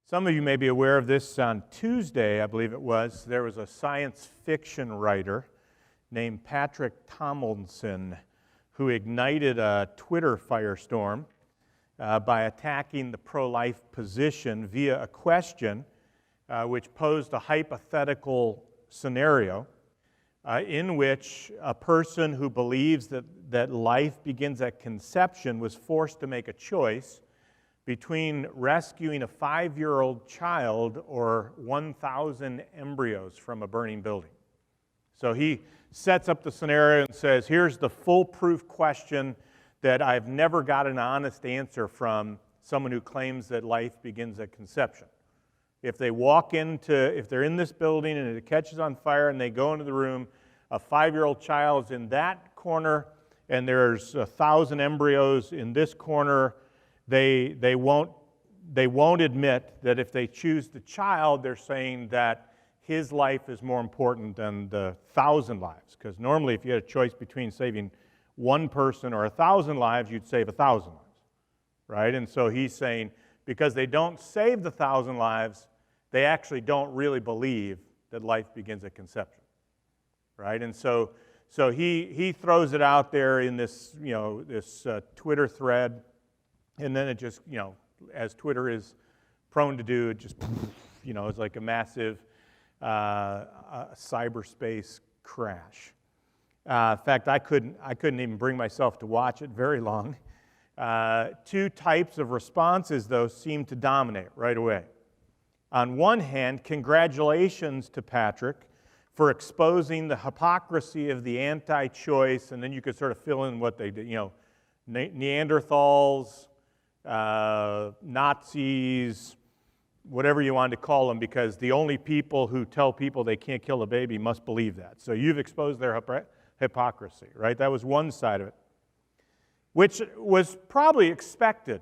Some of you may be aware of this. On Tuesday, I believe it was, there was a science fiction writer named Patrick Tomlinson who ignited a Twitter firestorm by attacking the pro-life position via a question which posed a hypothetical scenario in which a person who believes that life begins at conception was forced to make a choice between rescuing a 5-year-old child or 1,000 embryos from a burning building. So he sets up the scenario and says, here's the foolproof question that I've never got an honest answer from someone who claims that life begins at conception. If they're in this building and it catches on fire and they go into the room, a 5-year-old child's in that corner and there's 1,000 embryos in this corner, they won't admit that if they choose the child, they're saying that his life is more important than the 1,000 lives. Because normally if you had a choice between saving one person or 1,000 lives, you'd save 1,000 lives, right? And so he's saying because they don't save the 1,000 lives, they actually don't really believe that life begins at conception, right? And so he throws it out there in this Twitter thread. And then it just, as Twitter is prone to do, it just, it's like a massive cyberspace crash. In fact, I couldn't even bring myself to watch it very long. Two types of responses, though, seem to dominate right away. On one hand, congratulations to Patrick for exposing the hypocrisy of the anti-choice, and then you could sort of fill in what they did, Neanderthals, Nazis, whatever you want to call them, because the only people who tell people they can't kill a baby must believe that. So you've exposed their hypocrisy, right? That was one side of it, which was probably expected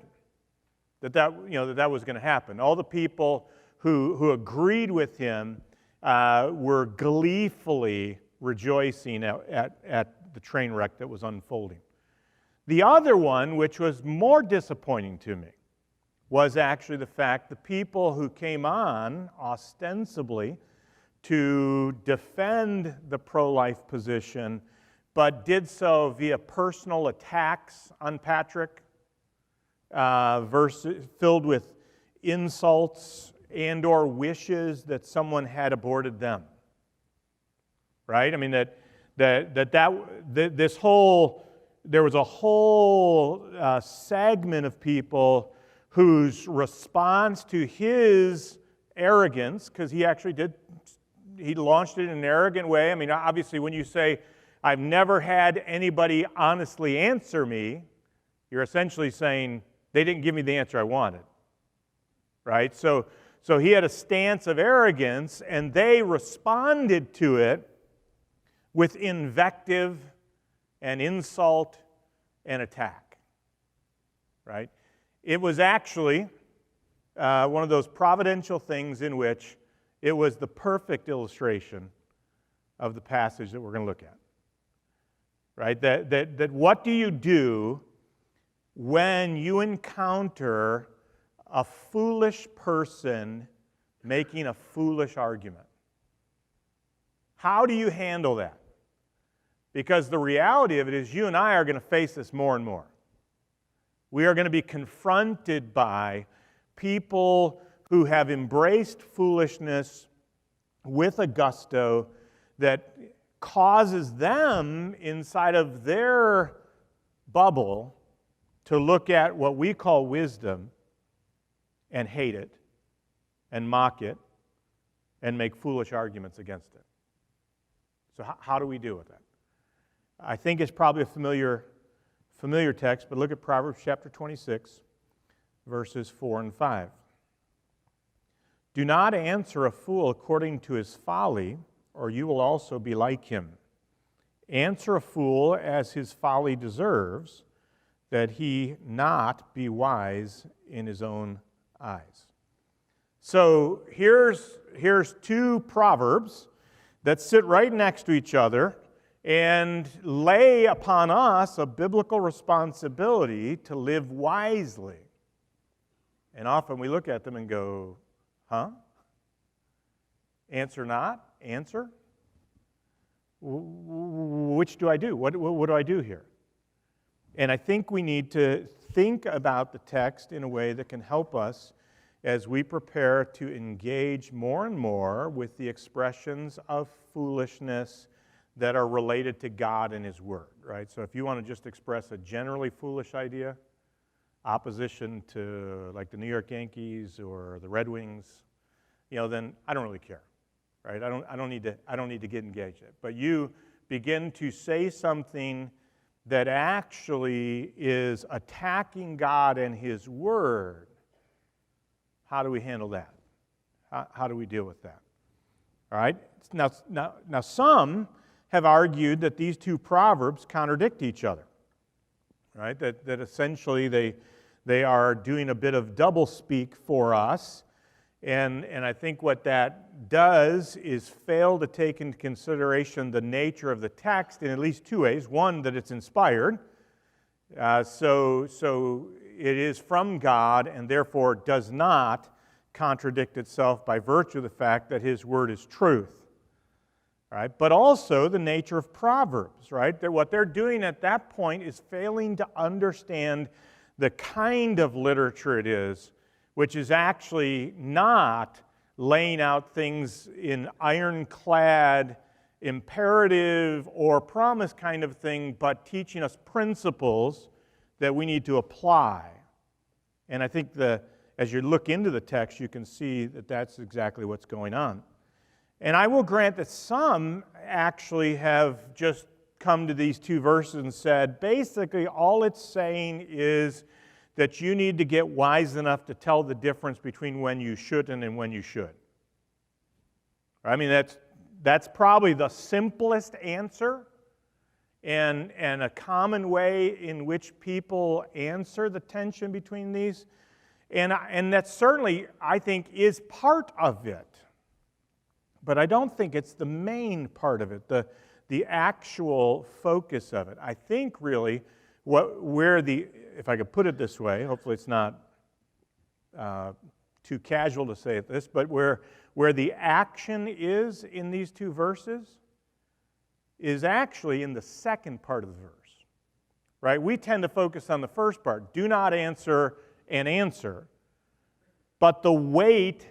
that was going to happen. All the people who agreed with him were gleefully rejoicing at the train wreck that was unfolding. The other one, which was more disappointing to me, was actually the fact the people who came on ostensibly to defend the pro-life position, but did so via personal attacks on Patrick, filled with insults and or wishes that someone had aborted them. Right? I mean, there was a whole segment of people whose response to his arrogance, because he launched it in an arrogant way. I mean, obviously, when you say, I've never had anybody honestly answer me, you're essentially saying, they didn't give me the answer I wanted. Right? So he had a stance of arrogance, and they responded to it with invective and insult and attack, right? It was actually one of those providential things in which it was the perfect illustration of the passage that we're going to look at, right? That what do you do when you encounter a foolish person making a foolish argument? How do you handle that? Because the reality of it is you and I are going to face this more and more. We are going to be confronted by people who have embraced foolishness with a gusto that causes them inside of their bubble to look at what we call wisdom and hate it and mock it and make foolish arguments against it. So how do we deal with that? I think it's probably a familiar text, but look at Proverbs chapter 26, verses 4 and 5. Do not answer a fool according to his folly, or you will also be like him. Answer a fool as his folly deserves, that he not be wise in his own eyes. So here's two proverbs that sit right next to each other and lay upon us a biblical responsibility to live wisely. And often we look at them and go, Huh? Answer not? Answer? Which do I do? What do I do here? And I think we need to think about the text in a way that can help us as we prepare to engage more and more with the expressions of foolishness that are related to God and His Word, right? So if you want to just express a generally foolish idea, opposition to like the New York Yankees or the Red Wings, then I don't really care, right? I don't need to get engaged in it. But you begin to say something that actually is attacking God and His Word. How do we handle that? How do we deal with that? All right? Now some have argued that these two proverbs contradict each other, right? That essentially they are doing a bit of doublespeak for us. And I think what that does is fail to take into consideration the nature of the text in at least two ways. One, that it's inspired. So it is from God and therefore does not contradict itself by virtue of the fact that His Word is truth. Right? But also the nature of Proverbs, right? That what they're doing at that point is failing to understand the kind of literature it is, which is actually not laying out things in ironclad, imperative or promise kind of thing, but teaching us principles that we need to apply. And I think as you look into the text, you can see that that's exactly what's going on. And I will grant that some actually have just come to these two verses and said, basically all it's saying is that you need to get wise enough to tell the difference between when you shouldn't and when you should. I mean, that's probably the simplest answer and a common way in which people answer the tension between these. And that certainly, I think, is part of it. But I don't think it's the main part of it, the actual focus of it. I think really if I could put it this way, hopefully it's not too casual to say this, but where the action is in these two verses is actually in the second part of the verse, right? We tend to focus on the first part, do not answer and answer, but the weight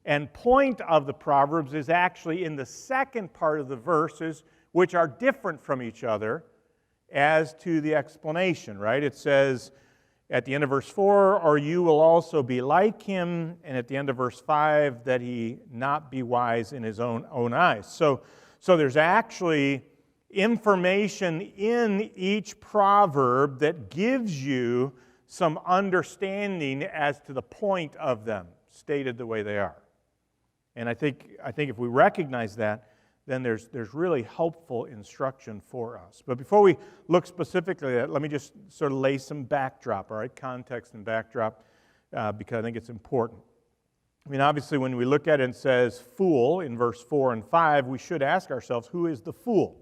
and point of the Proverbs is actually in the second part of the verses, which are different from each other as to the explanation, right? It says at the end of verse 4, or you will also be like him, and at the end of verse 5, that he not be wise in his own eyes. So there's actually information in each proverb that gives you some understanding as to the point of them, stated the way they are. And I think if we recognize that, then there's really helpful instruction for us. But before we look specifically at that, let me just sort of lay some backdrop, all right, context and backdrop, because I think it's important. I mean, obviously, when we look at it and says fool in verse 4 and 5, we should ask ourselves, who is the fool?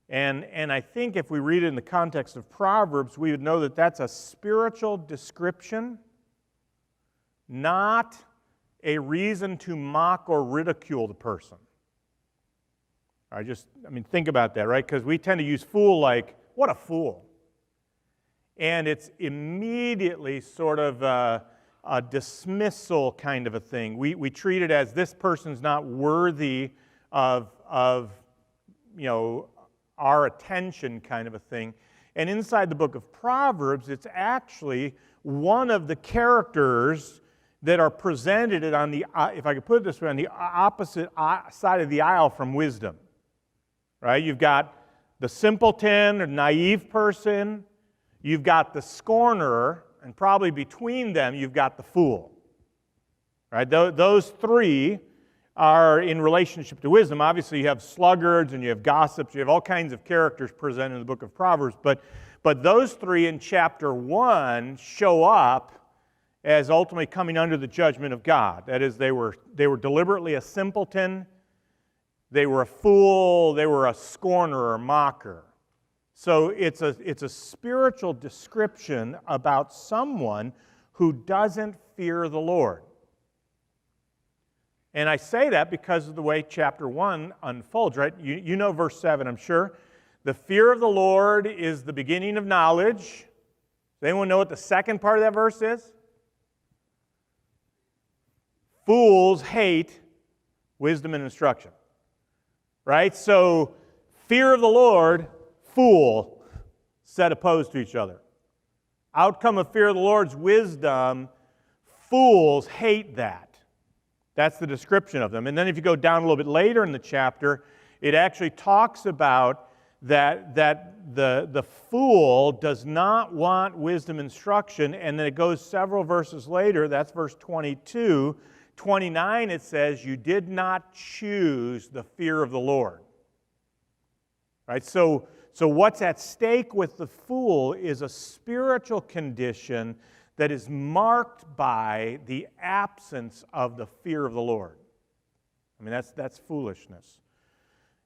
And I think if we read it in the context of Proverbs, we would know that that's a spiritual description, not a reason to mock or ridicule the person. I mean, think about that, right? Because we tend to use fool like, what a fool. And it's immediately sort of a dismissal kind of a thing. We treat it as this person's not worthy of our attention kind of a thing. And inside the book of Proverbs, it's actually one of the characters that are presented on the, if I could put it this way, on the opposite side of the aisle from wisdom. Right? You've got the simpleton or naive person, you've got the scorner, and probably between them you've got the fool. Right? Those three are in relationship to wisdom. Obviously you have sluggards and you have gossips, you have all kinds of characters presented in the book of Proverbs, but those three in chapter 1 show up as ultimately coming under the judgment of God. That is, they were deliberately a simpleton, they were a fool, they were a scorner or mocker. So it's a spiritual description about someone who doesn't fear the Lord. And I say that because of the way chapter 1 unfolds, right? You know verse 7, I'm sure. The fear of the Lord is the beginning of knowledge. Does anyone know what the second part of that verse is? Fools hate wisdom and instruction. Right? So, fear of the Lord, fool, set opposed to each other. Outcome of fear of the Lord's wisdom, fools hate that. That's the description of them. And then if you go down a little bit later in the chapter, it actually talks about that the fool does not want wisdom instruction, and then it goes several verses later, that's verse 22, 29, it says, you did not choose the fear of the Lord. Right? So what's at stake with the fool is a spiritual condition that is marked by the absence of the fear of the Lord. I mean, that's foolishness.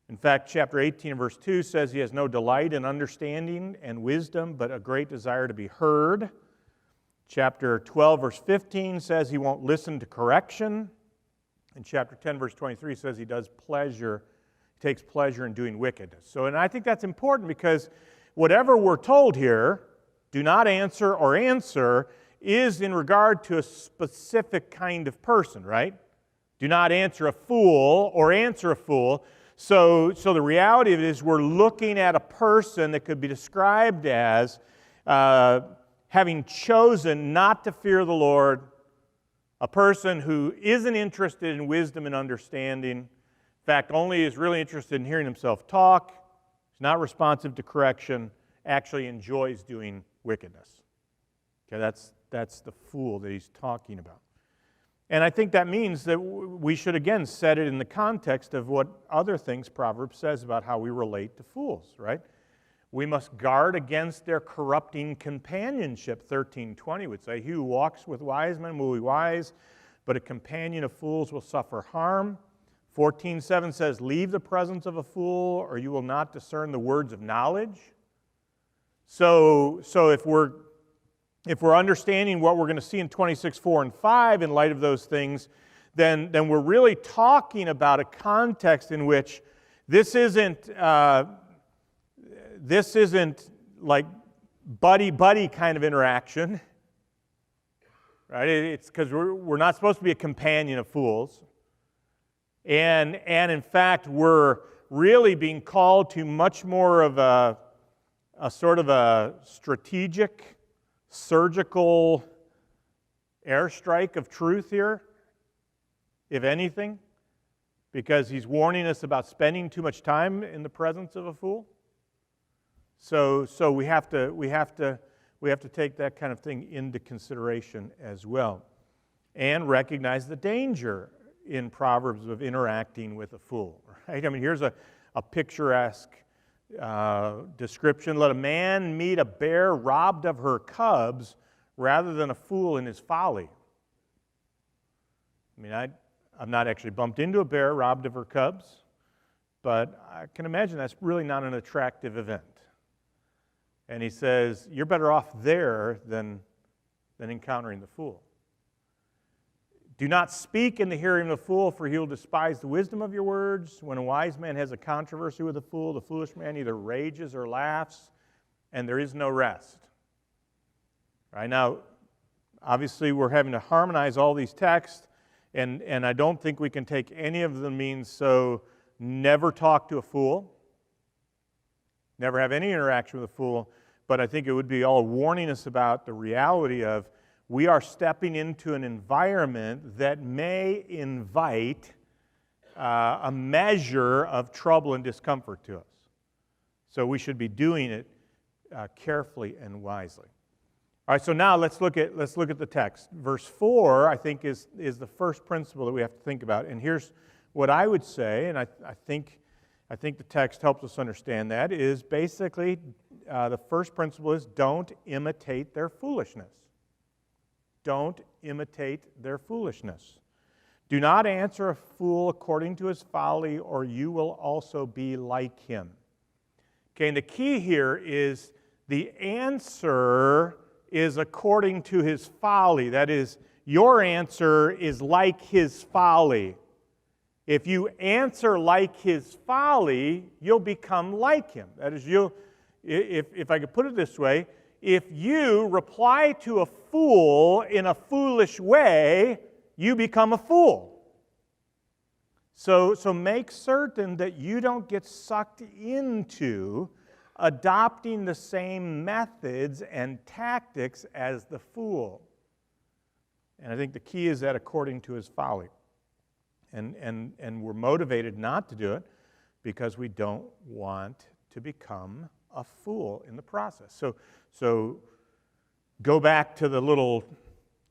In fact, chapter 18 verse 2 says he has no delight in understanding and wisdom, but a great desire to be heard. Chapter 12 verse 15 says he won't listen to correction. And chapter 10 verse 23 says he takes pleasure in doing wickedness. And I think that's important because whatever we're told here, do not answer or answer, is in regard to a specific kind of person, right? Do not answer a fool or answer a fool. So the reality of it is we're looking at a person that could be described as having chosen not to fear the Lord, a person who isn't interested in wisdom and understanding, in fact, only is really interested in hearing himself talk, is not responsive to correction, actually enjoys doing wickedness. Okay, that's the fool that he's talking about. And I think that means that we should again set it in the context of what other things Proverbs says about how we relate to fools, right? We must guard against their corrupting companionship, 13:20 would say. He who walks with wise men will be wise, but a companion of fools will suffer harm. 14:7 says, leave the presence of a fool, or you will not discern the words of knowledge. So if we're understanding what we're going to see in 26:4 and 5 in light of those things, then we're really talking about a context in which this isn't like buddy-buddy kind of interaction, right? It's because we're not supposed to be a companion of fools. And in fact, we're really being called to much more of a sort of a strategic, surgical airstrike of truth here, if anything, because he's warning us about spending too much time in the presence of a fool. So we have to take that kind of thing into consideration as well, and recognize the danger in Proverbs of interacting with a fool. Right? I mean, here's a picturesque description. Let a man meet a bear robbed of her cubs rather than a fool in his folly. I mean, I've not actually bumped into a bear robbed of her cubs, but I can imagine that's really not an attractive event. And he says, you're better off there than encountering the fool. Do not speak in the hearing of a fool, for he will despise the wisdom of your words. When a wise man has a controversy with a fool, the foolish man either rages or laughs, and there is no rest. Right now, obviously, we're having to harmonize all these texts, and I don't think we can take any of them means so never talk to a fool, never have any interaction with a fool, but I think it would be all warning us about the reality of we are stepping into an environment that may invite a measure of trouble and discomfort to us. So we should be doing it carefully and wisely. All right, so now let's look at the text. Verse 4, I think, is the first principle that we have to think about. And here's what I would say, and I think the text helps us understand that, is basically the first principle is don't imitate their foolishness. Don't imitate their foolishness. Do not answer a fool according to his folly, or you will also be like him. Okay, and the key here is the answer is according to his folly. That is, your answer is like his folly. If you answer like his folly, you'll become like him. That is, if I could put it this way, if you reply to a fool in a foolish way, you become a fool. So make certain that you don't get sucked into adopting the same methods and tactics as the fool. And I think the key is that according to his folly. And we're motivated not to do it because we don't want to become a fool in the process. So go back to the little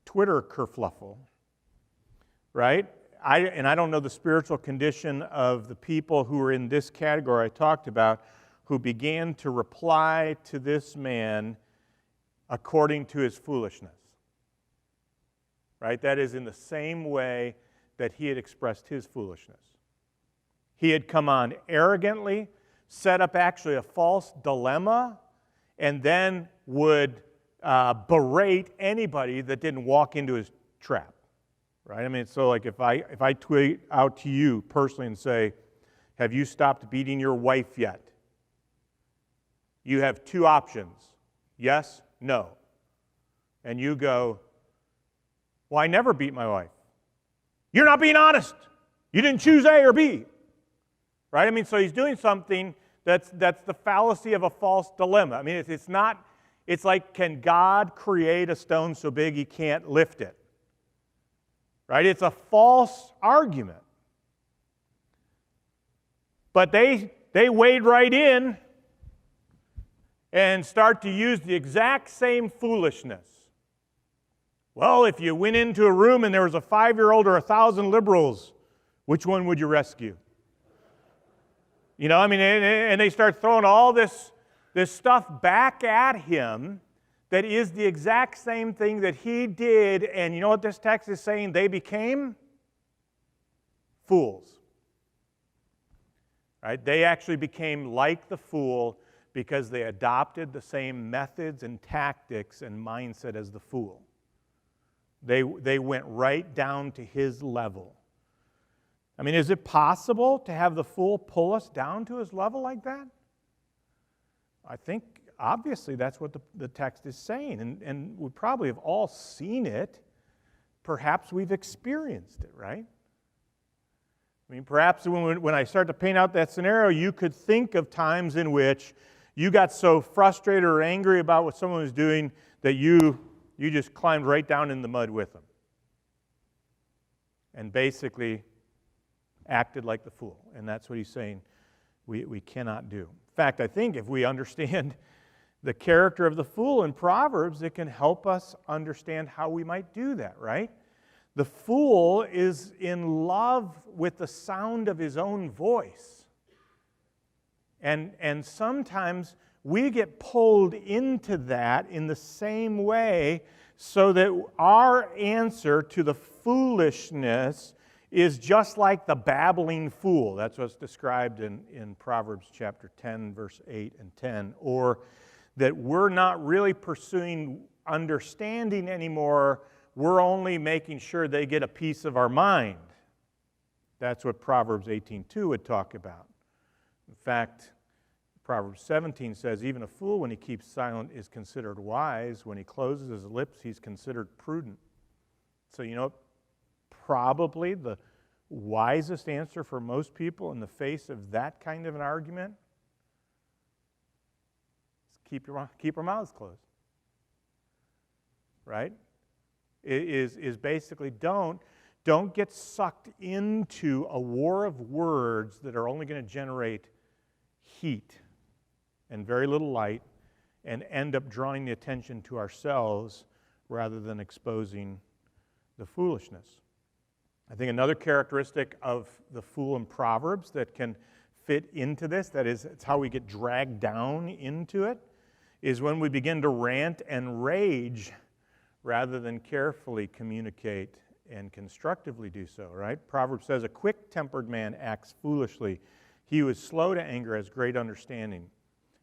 Twitter kerfluffle, right? I don't know the spiritual condition of the people who are in this category I talked about, who began to reply to this man according to his foolishness. Right? That is in the same way that he had expressed his foolishness. He had come on arrogantly, set up actually a false dilemma, and then would berate anybody that didn't walk into his trap. Right? I mean, so like if I tweet out to you personally and say, "Have you stopped beating your wife yet?" You have two options: yes, no. And you go, "Well, I never beat my wife." You're not being honest. You didn't choose A or B. Right? I mean, so he's doing something that's the fallacy of a false dilemma. I mean, it's like, can God create a stone so big he can't lift it? Right? It's a false argument. But they wade right in and start to use the exact same foolishness. Well, if you went into a room and there was a 5-year-old or 1,000 liberals, which one would you rescue? You know, I mean, and they start throwing all this stuff back at him that is the exact same thing that he did. And you know what this text is saying? They became fools. Right? They actually became like the fool because they adopted the same methods and tactics and mindset as the fool. They went right down to his level. I mean, is it possible to have the fool pull us down to his level like that? I think, obviously, that's what the text is saying. And we probably have all seen it. Perhaps we've experienced it, right? I mean, perhaps when I start to paint out that scenario, you could think of times in which you got so frustrated or angry about what someone was doing that you just climbed right down in the mud with them and basically acted like the fool. And that's what he's saying we cannot do. In fact, I think if we understand the character of the fool in Proverbs, it can help us understand how we might do that, right? The fool is in love with the sound of his own voice. And sometimes we get pulled into that in the same way so that our answer to the foolishness is just like the babbling fool. That's what's described in Proverbs chapter 10, verse 8 and 10. Or that we're not really pursuing understanding anymore. We're only making sure they get a piece of our mind. That's what Proverbs 18:2 would talk about. In fact, Proverbs 17 says, even a fool, when he keeps silent, is considered wise. When he closes his lips, he's considered prudent. So, you know, probably the wisest answer for most people in the face of that kind of an argument is keep our mouths closed. Right? Is basically don't get sucked into a war of words that are only going to generate heat and very little light and end up drawing the attention to ourselves rather than exposing the foolishness. I think another characteristic of the fool in Proverbs that can fit into this, that is, it's how we get dragged down into it, is when we begin to rant and rage rather than carefully communicate and constructively do so, right? Proverbs says, a quick-tempered man acts foolishly. He who is slow to anger has great understanding.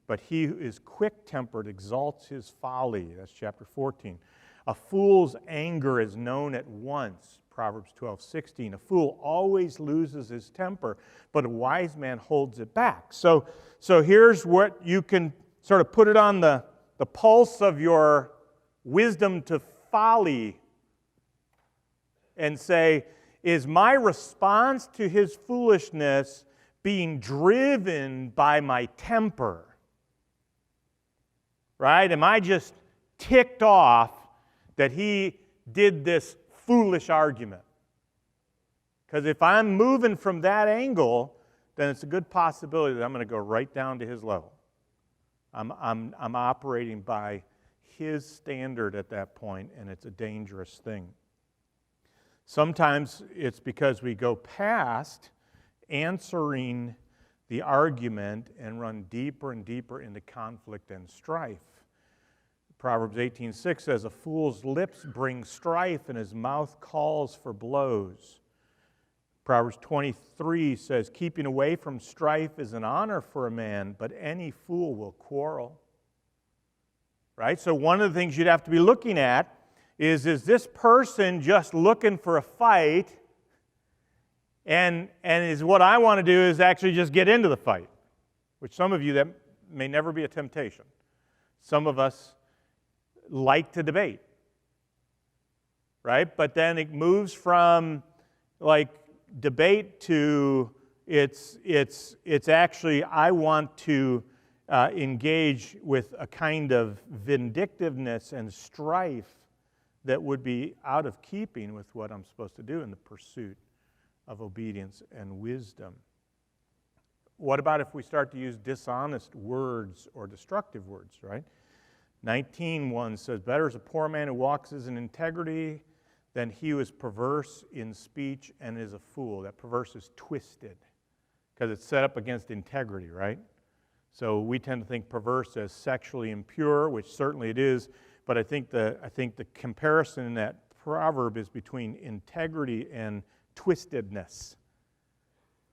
But he who is quick-tempered exalts his folly. That's chapter 14. A fool's anger is known at once, Proverbs 12:16. A fool always loses his temper, but a wise man holds it back. So here's what you can sort of put it on the pulse of your wisdom to folly and say, is my response to his foolishness being driven by my temper? Right? Am I just ticked off that he did this foolish argument? Because if I'm moving from that angle, then it's a good possibility that I'm going to go right down to his level. I'm operating by his standard at that point, and it's a dangerous thing. Sometimes it's because we go past answering the argument and run deeper and deeper into conflict and strife. Proverbs 18:6 says, a fool's lips bring strife, and his mouth calls for blows. Proverbs 23 says, keeping away from strife is an honor for a man, but any fool will quarrel. Right? So one of the things you'd have to be looking at is this person just looking for a fight, and is what I want to do is actually just get into the fight, which some of you, that may never be a temptation. Some of us like to debate, right? But then it moves from like debate to it's actually I want to engage with a kind of vindictiveness and strife that would be out of keeping with what I'm supposed to do in the pursuit of obedience and wisdom. What about if we start to use dishonest words or destructive words, right? 19:1 says, better is a poor man who walks in integrity than he who is perverse in speech and is a fool. That perverse is twisted because it's set up against integrity, right? So we tend to think perverse as sexually impure, which certainly it is, but I think the comparison in that proverb is between integrity and twistedness.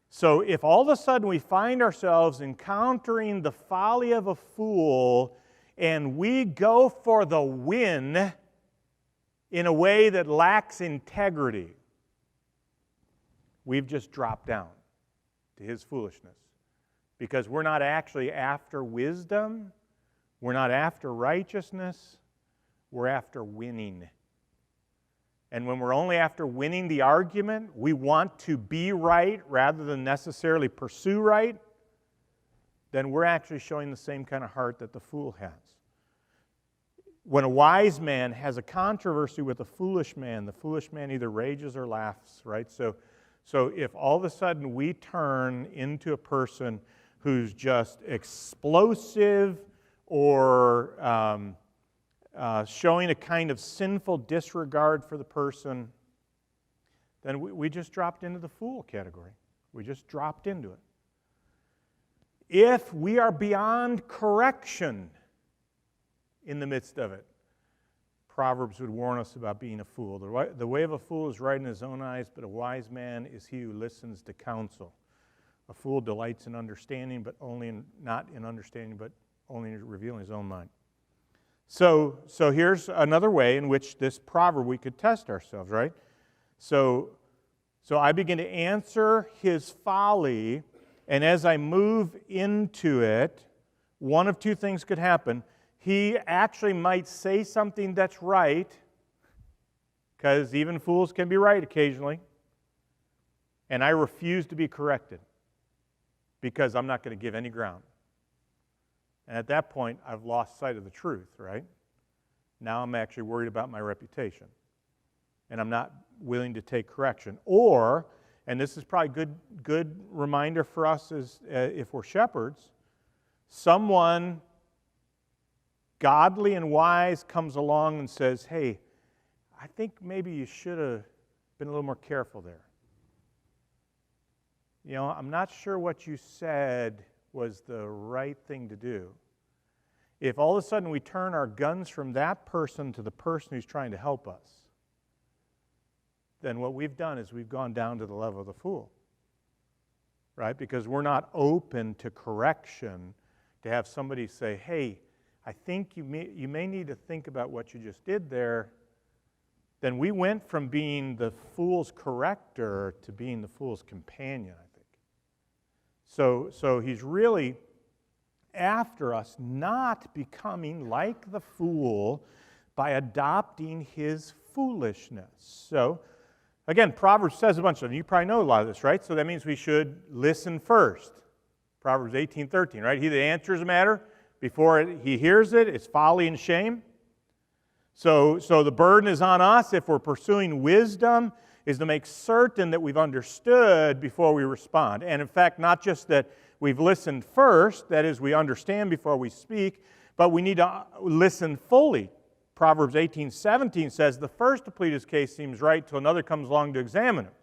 So if all of a sudden we find ourselves encountering the folly of a fool and we go for the win in a way that lacks integrity, we've just dropped down to his foolishness. Because we're not actually after wisdom, we're not after righteousness, we're after winning. And when we're only after winning the argument, we want to be right rather than necessarily pursue right, then we're actually showing the same kind of heart that the fool has. When a wise man has a controversy with a foolish man, the foolish man either rages or laughs, right? So if all of a sudden we turn into a person who's just explosive or showing a kind of sinful disregard for the person, then we just dropped into the fool category. We just dropped into it. If we are beyond correction in the midst of it, Proverbs would warn us about being a fool. The way of a fool is right in his own eyes, but a wise man is he who listens to counsel. A fool delights in understanding, but not in understanding, but only in revealing his own mind. So here's another way in which this proverb we could test ourselves, right? So I begin to answer his folly, and as I move into it, one of two things could happen. He actually might say something that's right, because even fools can be right occasionally, and I refuse to be corrected because I'm not going to give any ground. And at that point, I've lost sight of the truth, right? Now I'm actually worried about my reputation, and I'm not willing to take correction. Or, and this is probably good reminder for us as if we're shepherds, someone godly and wise comes along and says, hey, I think maybe you should have been a little more careful there. You know, I'm not sure what you said was the right thing to do. If all of a sudden we turn our guns from that person to the person who's trying to help us, then what we've done is we've gone down to the level of the fool, right? Because we're not open to correction, to have somebody say, hey, I think you may need to think about what you just did there. then we went from being the fool's corrector to being the fool's companion, I think. So he's really after us not becoming like the fool by adopting his foolishness. So, again, Proverbs says a bunch of them. You probably know a lot of this, right? So that means we should listen first. Proverbs 18:13, right? He that answers a matter before he hears it is folly and shame. So the burden is on us, if we're pursuing wisdom, is to make certain that we've understood before we respond. And in fact, not just that we've listened first, that is, we understand before we speak, but we need to listen fully. Proverbs 18:17 says, the first to plead his case seems right till another comes along to examine him.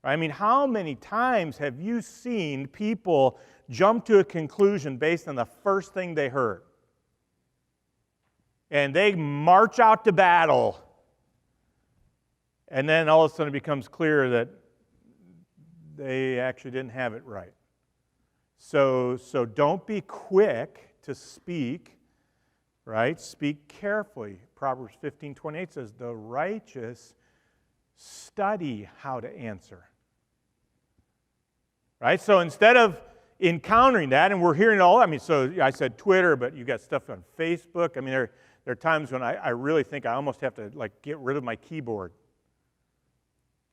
I mean, how many times have you seen people jump to a conclusion based on the first thing they heard? And they march out to battle. And then all of a sudden it becomes clear that they actually didn't have it right. So don't be quick to speak, right? Speak carefully. Proverbs 15:28 says, the righteous study how to answer. Right? So instead of encountering that, and we're hearing all, so I said Twitter, but you got stuff on Facebook. I mean, there are times when I really think I almost have to get rid of my keyboard.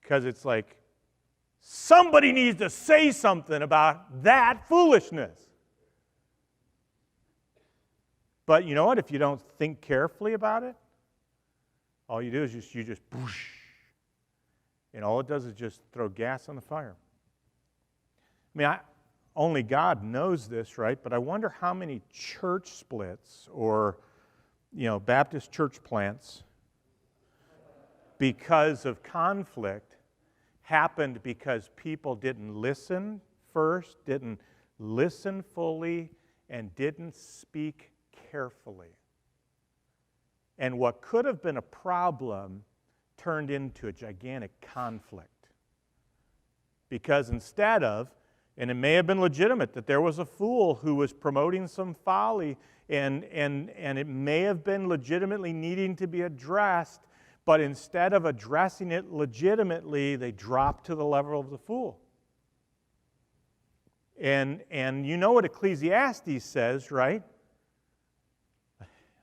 Because it's like, somebody needs to say something about that foolishness. But you know what? If you don't think carefully about it, all you do is you just whoosh, and all it does is just throw gas on the fire. Only God knows this, right? But I wonder how many church splits or, Baptist church plants, because of conflict, happened because people didn't listen first, didn't listen fully, and didn't speak carefully. And what could have been a problem turned into a gigantic conflict. Because instead of, and it may have been legitimate that there was a fool who was promoting some folly, and it may have been legitimately needing to be addressed, but instead of addressing it legitimately, they dropped to the level of the fool. And you know what Ecclesiastes says, right?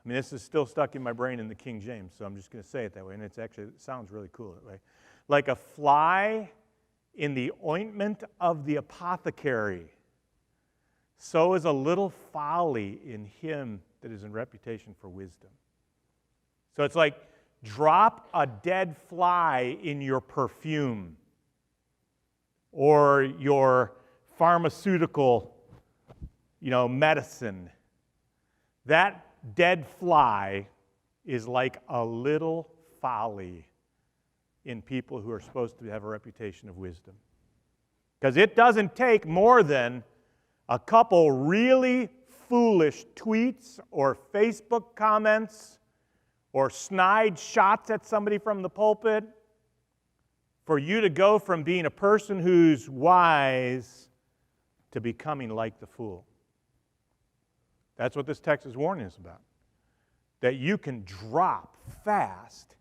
This is still stuck in my brain in the King James, so I'm just going to say it that way, and it sounds really cool that way. Like a fly in the ointment of the apothecary, so is a little folly in him that is in reputation for wisdom. So it's like, drop a dead fly in your perfume or your pharmaceutical, medicine. That dead fly is like a little folly in people who are supposed to have a reputation of wisdom. Because it doesn't take more than a couple really foolish tweets or Facebook comments or snide shots at somebody from the pulpit for you to go from being a person who's wise to becoming like the fool. That's what this text is warning us about. That you can drop fast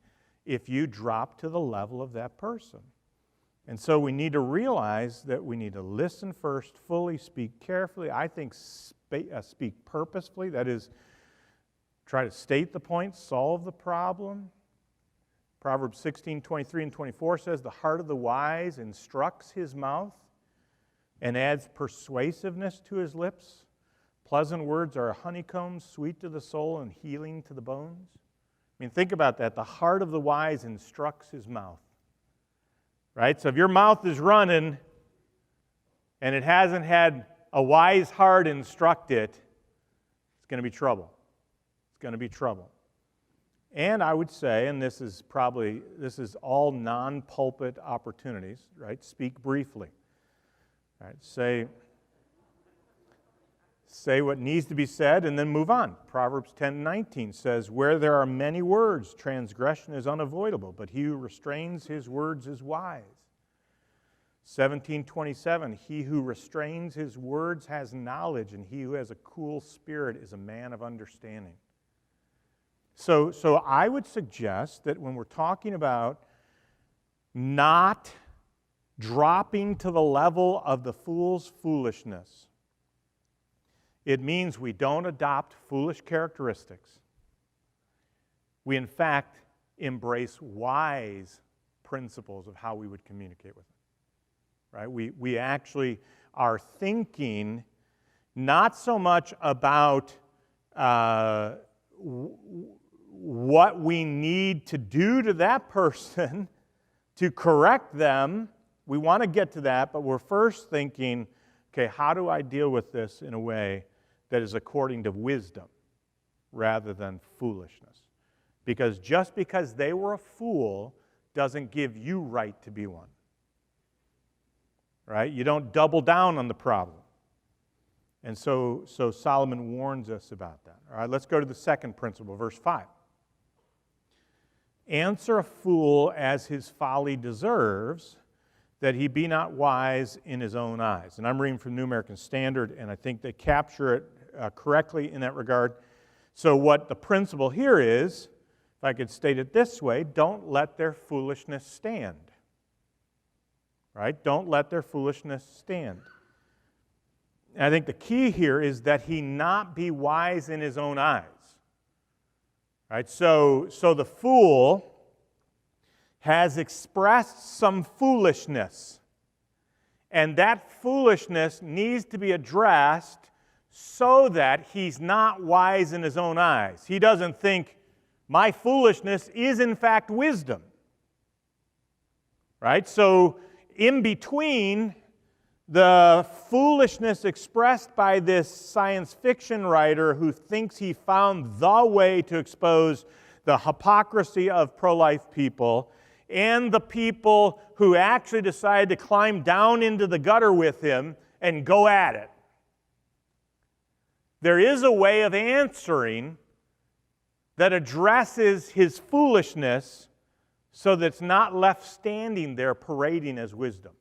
if you drop to the level of that person. And so we need to realize that we need to listen first, fully, speak carefully. I think speak purposefully. That is, try to state the point, solve the problem. Proverbs 16:23 and 24 says, the heart of the wise instructs his mouth and adds persuasiveness to his lips. Pleasant words are a honeycomb, sweet to the soul and healing to the bones. Think about that. The heart of the wise instructs his mouth. Right? So if your mouth is running and it hasn't had a wise heart instruct it, it's going to be trouble. It's going to be trouble. And I would say, and this is all non-pulpit opportunities, right? Speak briefly. Right? Say what needs to be said and then move on. Proverbs 10:19 says, where there are many words, transgression is unavoidable, but he who restrains his words is wise. 17:27, he who restrains his words has knowledge, and he who has a cool spirit is a man of understanding. So I would suggest that when we're talking about not dropping to the level of the fool's foolishness, it means we don't adopt foolish characteristics. We, in fact, embrace wise principles of how we would communicate with them. Right? We actually are thinking not so much about what we need to do to that person to correct them. We want to get to that, but we're first thinking, okay, how do I deal with this in a way that is according to wisdom rather than foolishness? Because just because they were a fool doesn't give you right to be one. Right? You don't double down on the problem. And so Solomon warns us about that. All right, let's go to the second principle, verse 5. Answer a fool as his folly deserves, that he be not wise in his own eyes. And I'm reading from New American Standard, and I think they capture it correctly in that regard. So what the principle here is, if I could state it this way, don't let their foolishness stand. Right? Don't let their foolishness stand. And I think the key here is that he not be wise in his own eyes. Right? So the fool has expressed some foolishness, and that foolishness needs to be addressed so that he's not wise in his own eyes. He doesn't think, my foolishness is in fact wisdom. Right? So in between the foolishness expressed by this science fiction writer who thinks he found the way to expose the hypocrisy of pro-life people, and the people who actually decided to climb down into the gutter with him and go at it. There is a way of answering that addresses his foolishness so that it's not left standing there parading as wisdom.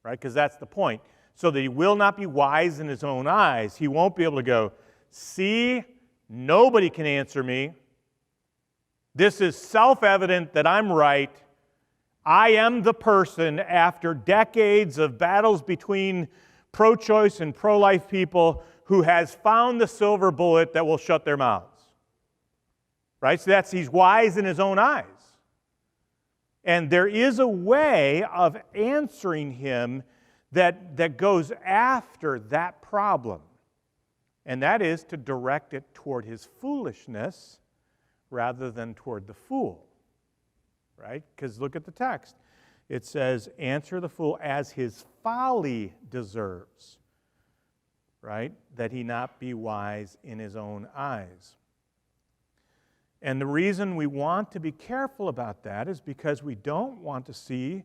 Right? Because that's the point. So that he will not be wise in his own eyes. He won't be able to go, see, nobody can answer me. This is self-evident that I'm right. I am the person, after decades of battles between pro-choice and pro-life people, who has found the silver bullet that will shut their mouths. Right? So he's wise in his own eyes. And there is a way of answering him that goes after that problem. And that is to direct it toward his foolishness rather than toward the fool. Right? Because look at the text. It says, answer the fool as his folly deserves. Right? That he not be wise in his own eyes. And the reason we want to be careful about that is because we don't want to see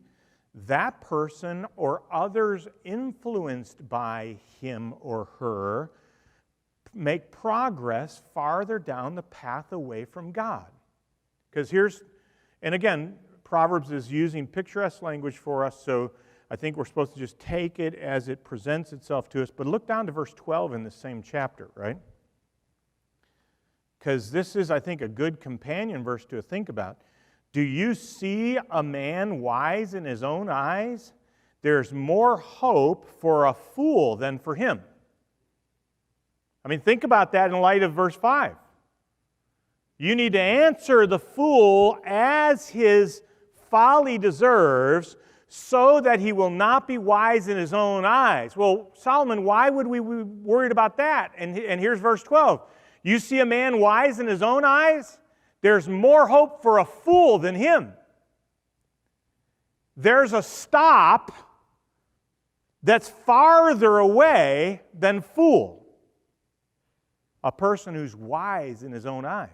that person or others influenced by him or her make progress farther down the path away from God. Because and again, Proverbs is using picturesque language for us, so I think we're supposed to just take it as it presents itself to us. But look down to verse 12 in the same chapter, right? Because this is, I think, a good companion verse to think about. Do you see a man wise in his own eyes? There's more hope for a fool than for him. I mean, think about that in light of verse 5. You need to answer the fool as his folly deserves, so that he will not be wise in his own eyes. Well, Solomon, why would we be worried about that? And here's verse 12. You see a man wise in his own eyes? There's more hope for a fool than him. There's a stop that's farther away than fool. A person who's wise in his own eyes.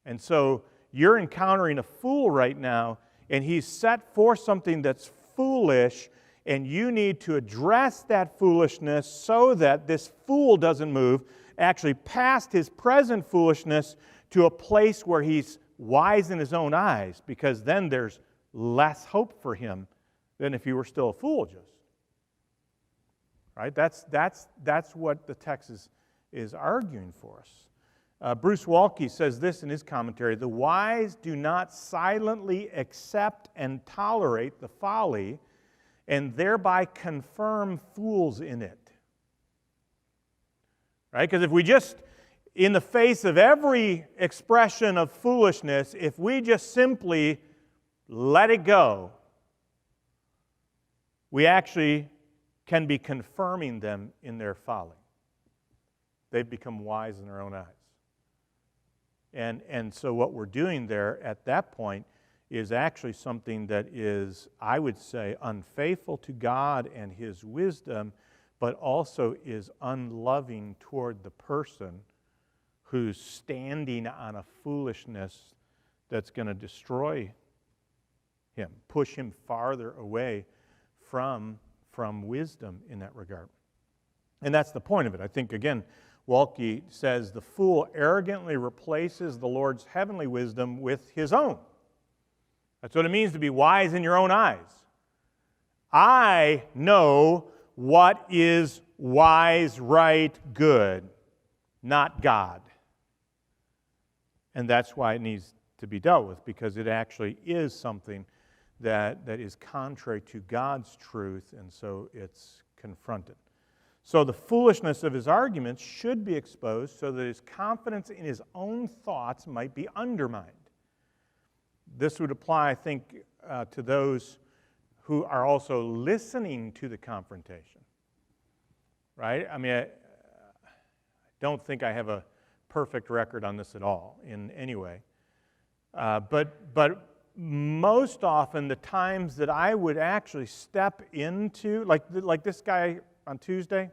And so you're encountering a fool right now, and he's set forth something that's foolish, and you need to address that foolishness so that this fool doesn't move actually past his present foolishness to a place where he's wise in his own eyes, because then there's less hope for him than if he were still a fool just. Right? That's what the text is arguing for us. Bruce Waltke says this in his commentary: the wise do not silently accept and tolerate the folly and thereby confirm fools in it. Right? Because if we just, in the face of every expression of foolishness, if we just simply let it go, we actually can be confirming them in their folly. They've become wise in their own eyes. And so what we're doing there at that point is actually something that is, I would say, unfaithful to God and His wisdom, but also is unloving toward the person who's standing on a foolishness that's going to destroy him, push him farther away from wisdom in that regard. And that's the point of it. I think, again, Waltke says the fool arrogantly replaces the Lord's heavenly wisdom with his own. That's what it means to be wise in your own eyes. I know what is wise, right, good, not God. And that's why it needs to be dealt with, because it actually is something that is contrary to God's truth, and so it's confronted. So the foolishness of his arguments should be exposed so that his confidence in his own thoughts might be undermined. This would apply, I think, to those who are also listening to the confrontation. Right? I mean, I don't think I have a perfect record on this at all in any way. But most often the times that I would actually step into, like this guy on Tuesday,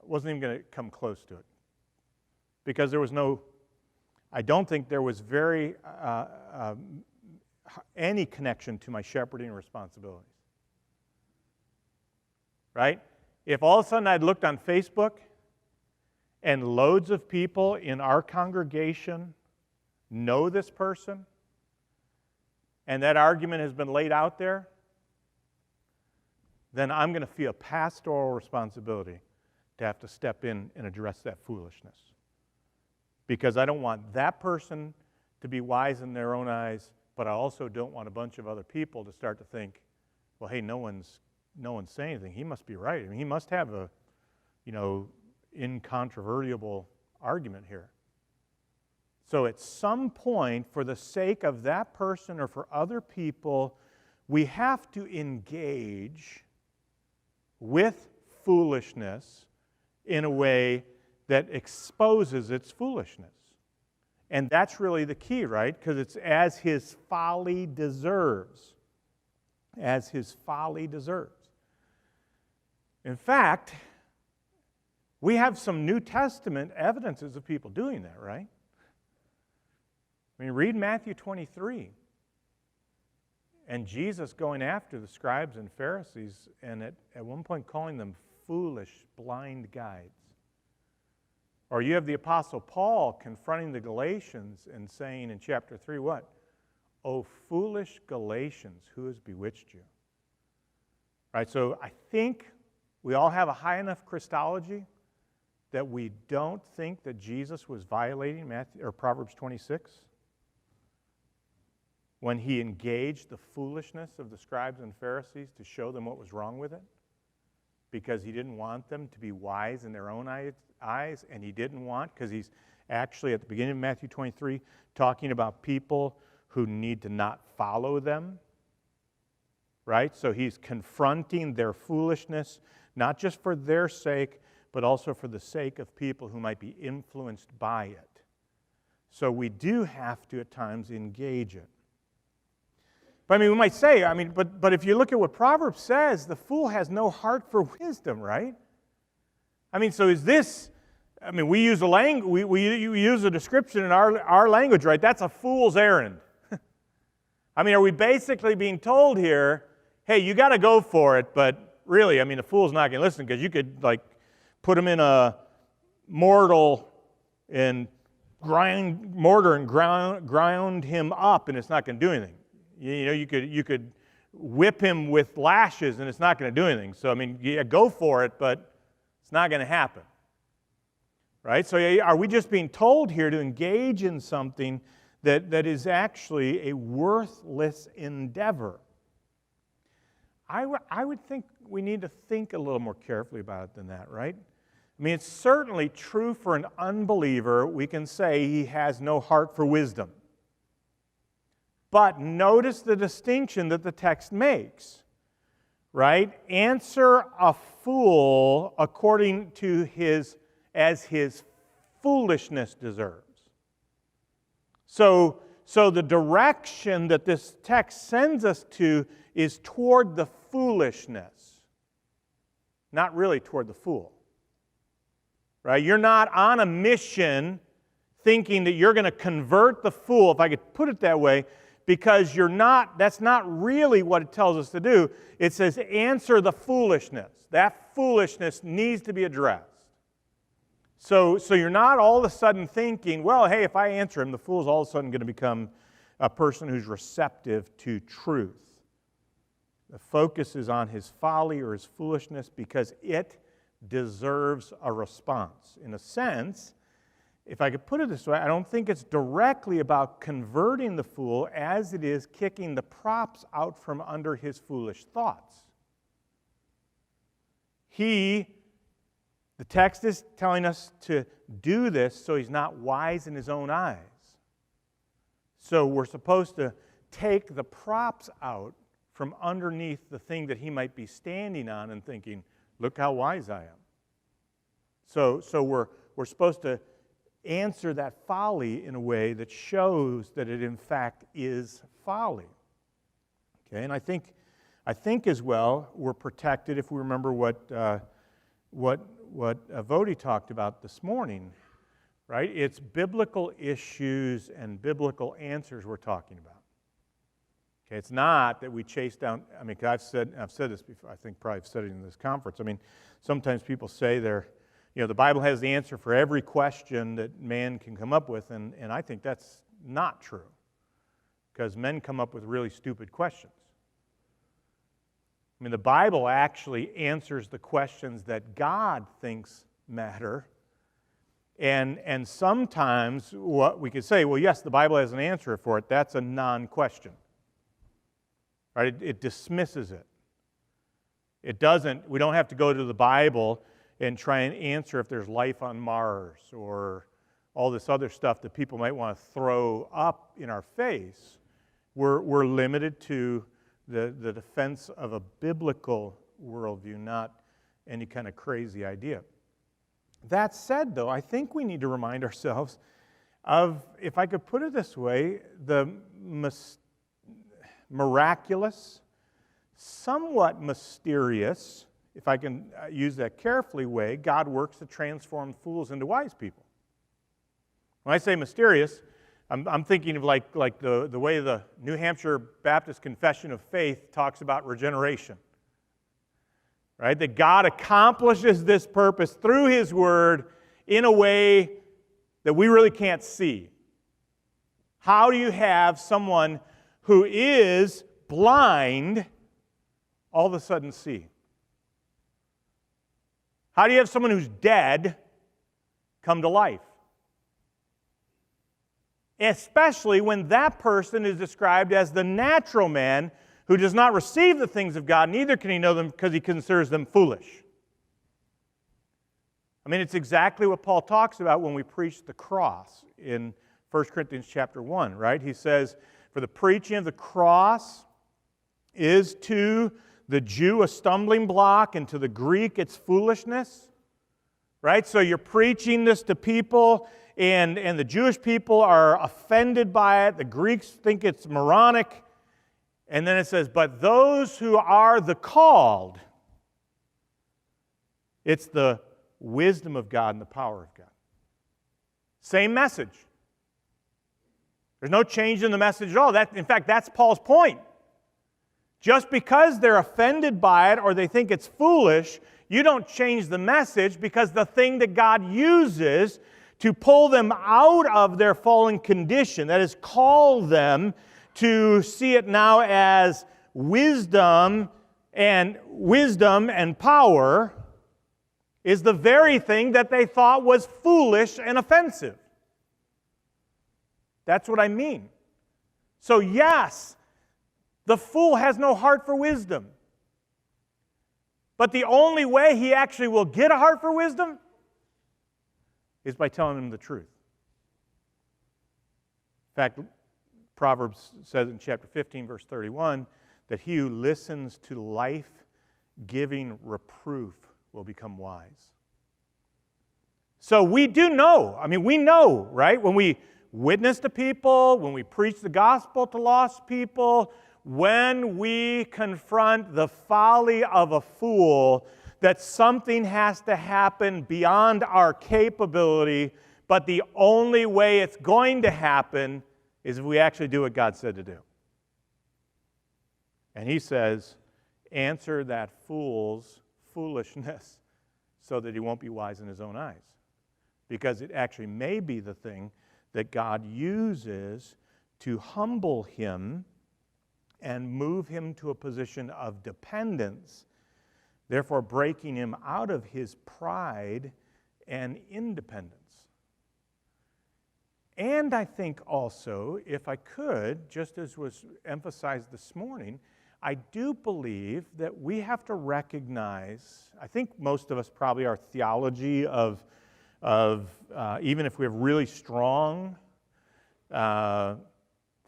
wasn't even going to come close to it. Because there was I don't think there was any connection to my shepherding responsibilities. Right? If all of a sudden I'd looked on Facebook and loads of people in our congregation know this person, and that argument has been laid out there, then I'm going to feel pastoral responsibility to have to step in and address that foolishness. Because I don't want that person to be wise in their own eyes, but I also don't want a bunch of other people to start to think, well, hey, no one's saying anything. He must be right. I mean, he must have a, incontrovertible argument here. So at some point, for the sake of that person or for other people, we have to engage with foolishness in a way that exposes its foolishness. And that's really the key, right? Because it's as his folly deserves. As his folly deserves. In fact, we have some New Testament evidences of people doing that, right? I mean, read Matthew 23. And Jesus going after the scribes and Pharisees, and at one point calling them foolish, blind guides. Or you have the Apostle Paul confronting the Galatians and saying in chapter 3, what? "O foolish Galatians, who has bewitched you?" Right, so I think we all have a high enough Christology that we don't think that Jesus was violating Proverbs 26 when he engaged the foolishness of the scribes and Pharisees to show them what was wrong with it, because he didn't want them to be wise in their own eyes, and he didn't want, because he's actually at the beginning of Matthew 23 talking about people who need to not follow them, right? So he's confronting their foolishness, not just for their sake, but also for the sake of people who might be influenced by it. So we do have to at times engage it. But I mean, we might say, but if you look at what Proverbs says, the fool has no heart for wisdom, right? I mean, so is this, we use we use a description in our language, right? That's a fool's errand. Are we basically being told here, hey, you got to go for it, but really, the fool's not going to listen, because you could, put him in a mortar and ground him up, and it's not going to do anything. You could whip him with lashes, and it's not going to do anything. So, yeah, go for it, but it's not going to happen. Right? So are we just being told here to engage in something that is actually a worthless endeavor? I would think we need to think a little more carefully about it than that, right? I mean, it's certainly true for an unbeliever. We can say he has no heart for wisdom. But notice the distinction that the text makes, right? Answer a fool according to as his foolishness deserves. So the direction that this text sends us to is toward the foolishness, not really toward the fool. Right? You're not on a mission thinking that you're going to convert the fool, if I could put it that way, because that's not really what it tells us to do. It says answer the foolishness. That foolishness needs to be addressed. So you're not all of a sudden thinking, well, hey, if I answer him, the fool's all of a sudden going to become a person who's receptive to truth. The focus is on his folly or his foolishness because it deserves a response. In a sense, if I could put it this way, I don't think it's directly about converting the fool as it is kicking the props out from under his foolish thoughts. The text is telling us to do this so he's not wise in his own eyes. So we're supposed to take the props out from underneath the thing that he might be standing on and thinking, look how wise I am. So we're supposed to answer that folly in a way that shows that it in fact is folly. Okay, and I think as well we're protected if we remember what Vodi talked about this morning, right? It's biblical issues and biblical answers we're talking about. Okay, it's not that we chase down. I mean, I've said this before. I think probably I've said it in this conference. I mean, sometimes people say the Bible has the answer for every question that man can come up with, and I think that's not true, because men come up with really stupid questions. I mean, the Bible actually answers the questions that God thinks matter, and sometimes what we could say, well, yes, the Bible has an answer for it. That's a non-question. Right? It dismisses it. It doesn't. We don't have to go to the Bible and try and answer if there's life on Mars or all this other stuff that people might want to throw up in our face. We're limited to the defense of a biblical worldview, not any kind of crazy idea. That said, though, I think we need to remind ourselves of, if I could put it this way, the miraculous, somewhat mysterious, if I can use that carefully, way God works to transform fools into wise people. When I say mysterious, I'm thinking of like the way the New Hampshire Baptist Confession of Faith talks about regeneration. Right? That God accomplishes this purpose through His Word in a way that we really can't see. How do you have someone who is blind all of a sudden see? How do you have someone who's dead come to life? Especially when that person is described as the natural man who does not receive the things of God, neither can he know them because he considers them foolish. I mean, it's exactly what Paul talks about when we preach the cross in 1 Corinthians chapter 1, right? He says, for the preaching of the cross is to the Jew a stumbling block, and to the Greek it's foolishness. Right? So you're preaching this to people, and the Jewish people are offended by it. The Greeks think it's moronic. And then it says, but those who are the called, it's the wisdom of God and the power of God. Same message. There's no change in the message at all. In fact, that's Paul's point. Just because they're offended by it or they think it's foolish, you don't change the message, because the thing that God uses to pull them out of their fallen condition, that is, call them to see it now as wisdom and power, is the very thing that they thought was foolish and offensive. That's what I mean. So yes, the fool has no heart for wisdom. But the only way he actually will get a heart for wisdom is by telling him the truth. In fact, Proverbs says in chapter 15, verse 31, that he who listens to life-giving reproof will become wise. So we do know, we know, right? When we witness to people, when we preach the gospel to lost people, when we confront the folly of a fool, that something has to happen beyond our capability, but the only way it's going to happen is if we actually do what God said to do. And he says, answer that fool's foolishness so that he won't be wise in his own eyes. Because it actually may be the thing that God uses to humble him and move him to a position of dependence, therefore breaking him out of his pride and independence. And I think also, if I could, just as was emphasized this morning, I do believe that we have to recognize, I think most of us probably our theology of even if we have really strong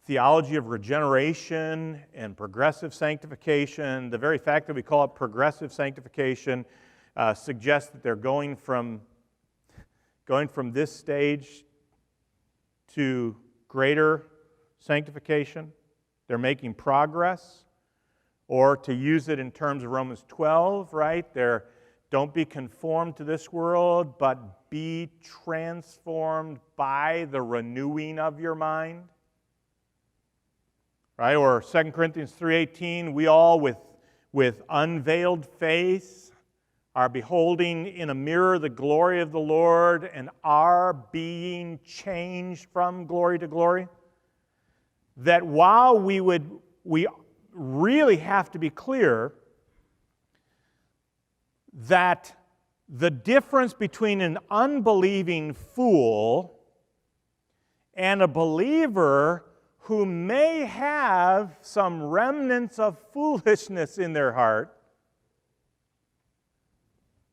theology of regeneration and progressive sanctification, the very fact that we call it progressive sanctification suggests that they're going from this stage to greater sanctification. They're making progress. Or to use it in terms of Romans 12, right? Don't be conformed to this world, but be transformed by the renewing of your mind. Right? Or 2 Corinthians 3:18, we all with unveiled face are beholding in a mirror the glory of the Lord and are being changed from glory to glory. That while we really have to be clear that the difference between an unbelieving fool and a believer who may have some remnants of foolishness in their heart,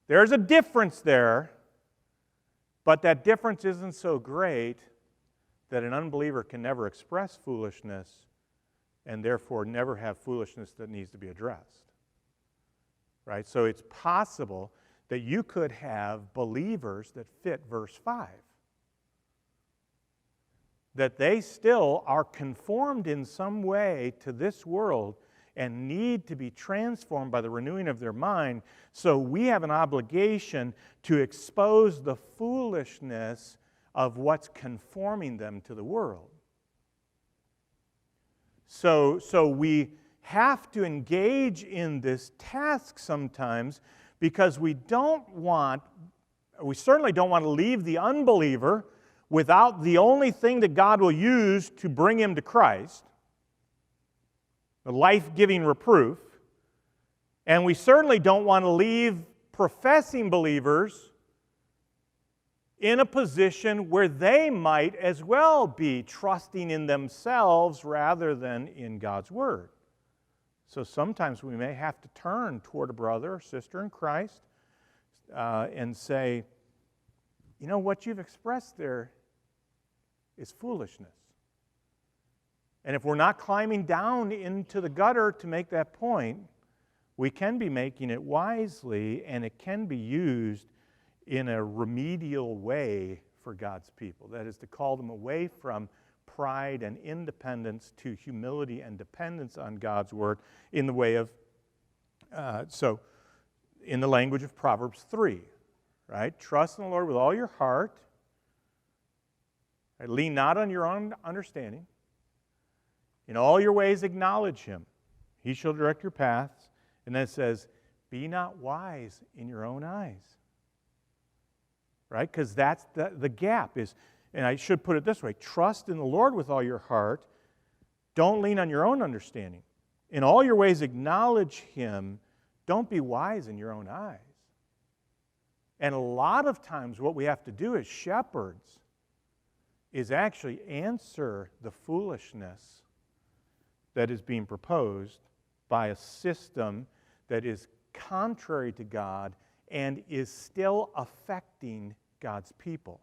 there's a difference there, but that difference isn't so great that an unbeliever can never express foolishness and therefore never have foolishness that needs to be addressed. Right? So it's possible that you could have believers that fit verse 5. That they still are conformed in some way to this world and need to be transformed by the renewing of their mind. So we have an obligation to expose the foolishness of what's conforming them to the world. So we have to engage in this task sometimes because we certainly don't want to leave the unbeliever without the only thing that God will use to bring him to Christ, the life-giving reproof. And we certainly don't want to leave professing believers in a position where they might as well be trusting in themselves rather than in God's Word. So sometimes we may have to turn toward a brother or sister in Christ and say, you know, what you've expressed there is foolishness. And if we're not climbing down into the gutter to make that point, we can be making it wisely, and it can be used in a remedial way for God's people. That is to call them away from pride and independence to humility and dependence on God's Word in the way of, in the language of Proverbs 3, right? Trust in the Lord with all your heart. Right? Lean not on your own understanding. In all your ways acknowledge Him. He shall direct your paths. And then it says, be not wise in your own eyes. Right? Because that's the gap is, and I should put it this way, trust in the Lord with all your heart. Don't lean on your own understanding. In all your ways acknowledge Him. Don't be wise in your own eyes. And a lot of times what we have to do as shepherds is actually answer the foolishness that is being proposed by a system that is contrary to God and is still affecting God's people.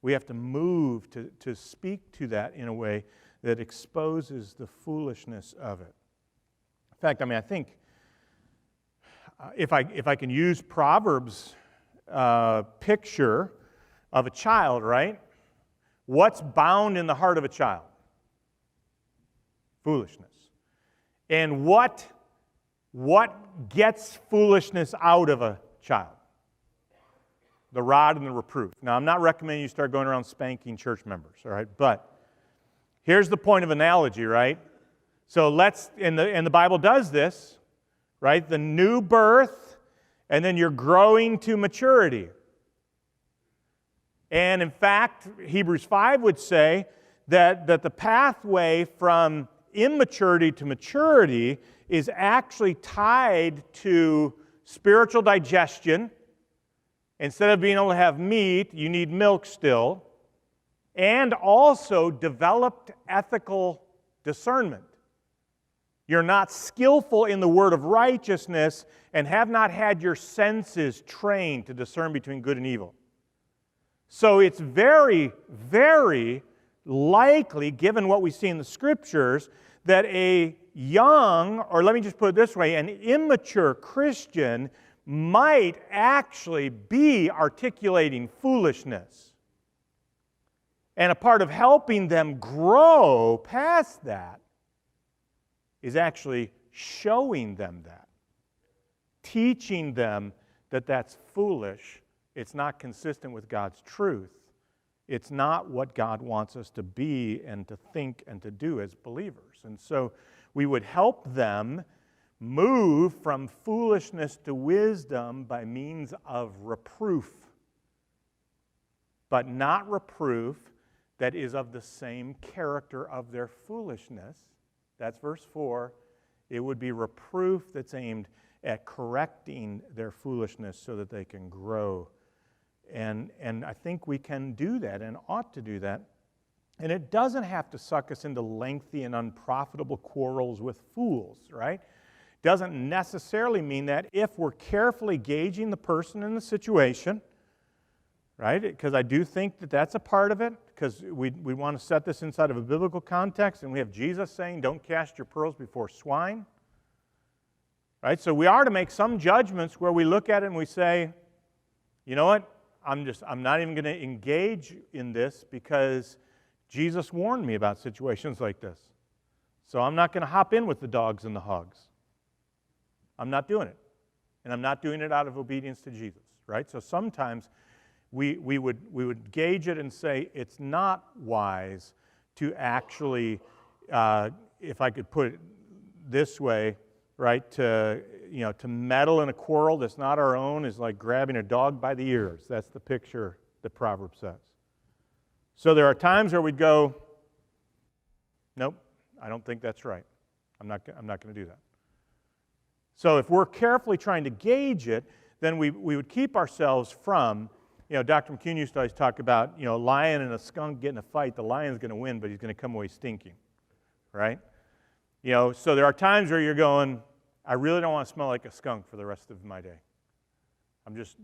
We have to move to speak to that in a way that exposes the foolishness of it. In fact, I think if I can use Proverbs' picture of a child, right? What's bound in the heart of a child? Foolishness. And what gets foolishness out of a child? The rod and the reproof. Now, I'm not recommending you start going around spanking church members, all right? But here's the point of analogy, right? So and the Bible does this, right? The new birth, and then you're growing to maturity. And in fact, Hebrews 5 would say that the pathway from immaturity to maturity is actually tied to spiritual digestion. Instead of being able to have meat, you need milk still. And also developed ethical discernment. You're not skillful in the word of righteousness and have not had your senses trained to discern between good and evil. So it's very, very likely, given what we see in the Scriptures, that a young, or let me just put it this way, an immature Christian might actually be articulating foolishness. And a part of helping them grow past that is actually showing them that, teaching them that that's foolish. It's not consistent with God's truth. It's not what God wants us to be and to think and to do as believers. And so we would help them move from foolishness to wisdom by means of reproof, but not reproof that is of the same character of their foolishness. That's verse 4. It would be reproof that's aimed at correcting their foolishness so that they can grow. And I think we can do that and ought to do that. And it doesn't have to suck us into lengthy and unprofitable quarrels with fools, right? Doesn't necessarily mean that if we're carefully gauging the person in the situation, right? Because I do think that that's a part of it, because we want to set this inside of a biblical context, and we have Jesus saying, don't cast your pearls before swine, right? So we are to make some judgments where we look at it and we say, you know what? I'm not even going to engage in this because Jesus warned me about situations like this. So I'm not going to hop in with the dogs and the hogs. I'm not doing it. And I'm not doing it out of obedience to Jesus, right? So sometimes we would gauge it and say it's not wise to actually, if I could put it this way, right, to meddle in a quarrel that's not our own is like grabbing a dog by the ears. That's the picture that Proverbs says. So there are times where we'd go, nope, I don't think that's right. I'm not going to do that. So if we're carefully trying to gauge it, then we would keep ourselves from, Dr. McCune used to always talk about, a lion and a skunk getting a fight. The lion's going to win, but he's going to come away stinking, right? So there are times where you're going, I really don't want to smell like a skunk for the rest of my day. It's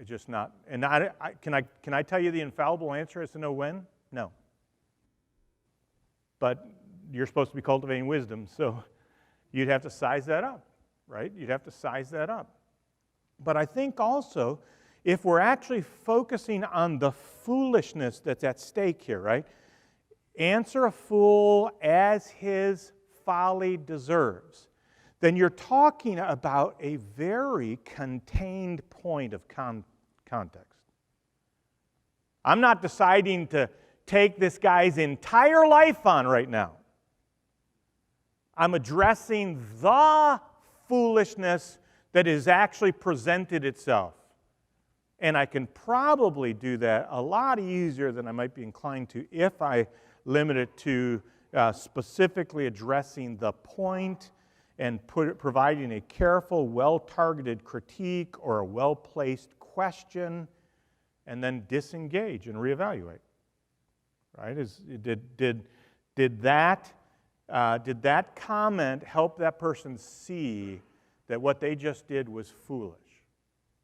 just not. And can I tell you the infallible answer as to know when? No. But you're supposed to be cultivating wisdom, so you'd have to size that up, right? You'd have to size that up. But I think also, if we're actually focusing on the foolishness that's at stake here, right? Answer a fool as his folly deserves. Then you're talking about a very contained point of context. I'm not deciding to take this guy's entire life on right now. I'm addressing the foolishness that has actually presented itself. And I can probably do that a lot easier than I might be inclined to if I limit it to specifically addressing the point and providing a careful, well-targeted critique or a well-placed question, and then disengage and reevaluate. Right? Did that comment help that person see that what they just did was foolish?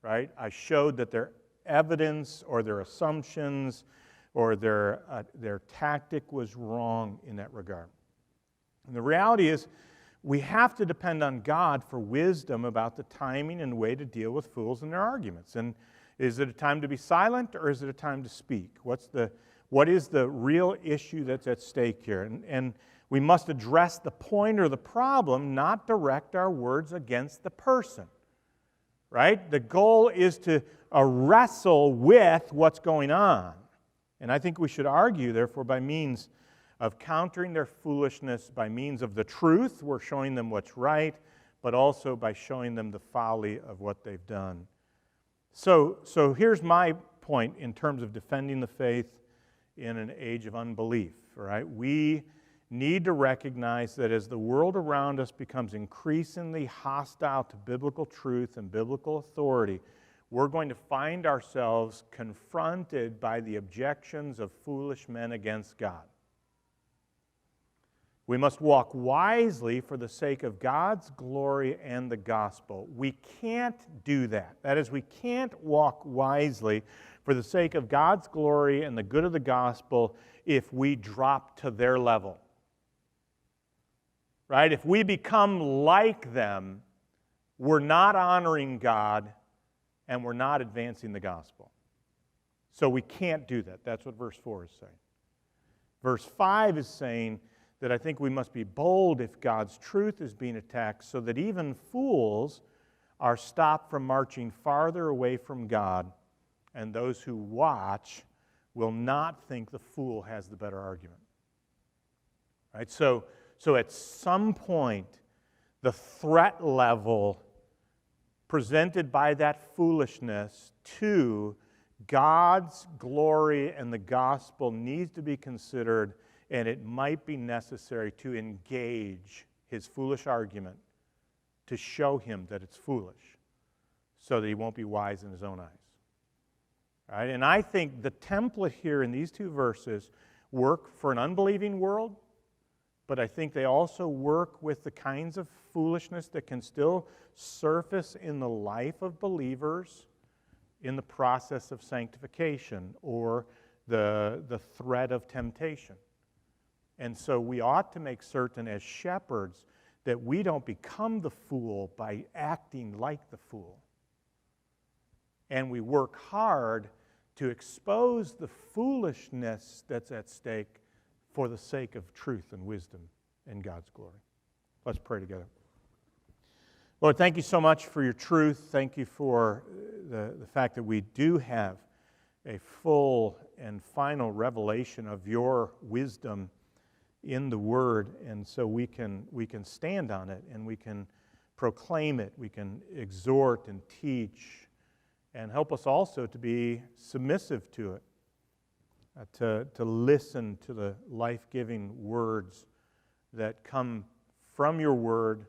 Right? I showed that their evidence or their assumptions or their tactic was wrong in that regard. And the reality is, we have to depend on God for wisdom about the timing and way to deal with fools and their arguments. And is it a time to be silent or is it a time to speak? What is the real issue that's at stake here? And we must address the point or the problem, not direct our words against the person. Right? The goal is to wrestle with what's going on. And I think we should argue, therefore, by means of countering their foolishness, by means of the truth, we're showing them what's right, but also by showing them the folly of what they've done. So here's my point in terms of defending the faith in an age of unbelief. Right? We need to recognize that as the world around us becomes increasingly hostile to biblical truth and biblical authority, we're going to find ourselves confronted by the objections of foolish men against God. We must walk wisely for the sake of God's glory and the gospel. We can't do that. That is, we can't walk wisely for the sake of God's glory and the good of the gospel if we drop to their level. Right? If we become like them, we're not honoring God and we're not advancing the gospel. So we can't do that. That's what verse 4 is saying. Verse 5 is saying that I think we must be bold if God's truth is being attacked so that even fools are stopped from marching farther away from God, and those who watch will not think the fool has the better argument. Right? So at some point, the threat level presented by that foolishness to God's glory and the gospel needs to be considered, and it might be necessary to engage his foolish argument to show him that it's foolish so that he won't be wise in his own eyes. Right? And I think the template here in these two verses work for an unbelieving world, but I think they also work with the kinds of foolishness that can still surface in the life of believers in the process of sanctification or the threat of temptation. And so we ought to make certain as shepherds that we don't become the fool by acting like the fool. And we work hard to expose the foolishness that's at stake for the sake of truth and wisdom and God's glory. Let's pray together. Lord, thank you so much for your truth. Thank you for the fact that we do have a full and final revelation of your wisdom in the Word, and so we can stand on it and we can proclaim it, we can exhort and teach, and help us also to be submissive to it, to listen to the life-giving words that come from your Word,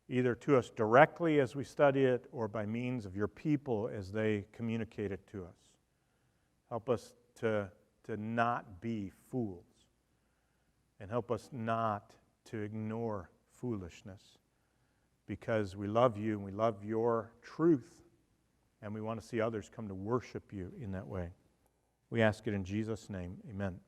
either to us directly as we study it or by means of your people as they communicate it to us. Help us to not be fools. And help us not to ignore foolishness, because we love you and we love your truth, and we want to see others come to worship you in that way. We ask it in Jesus' name. Amen.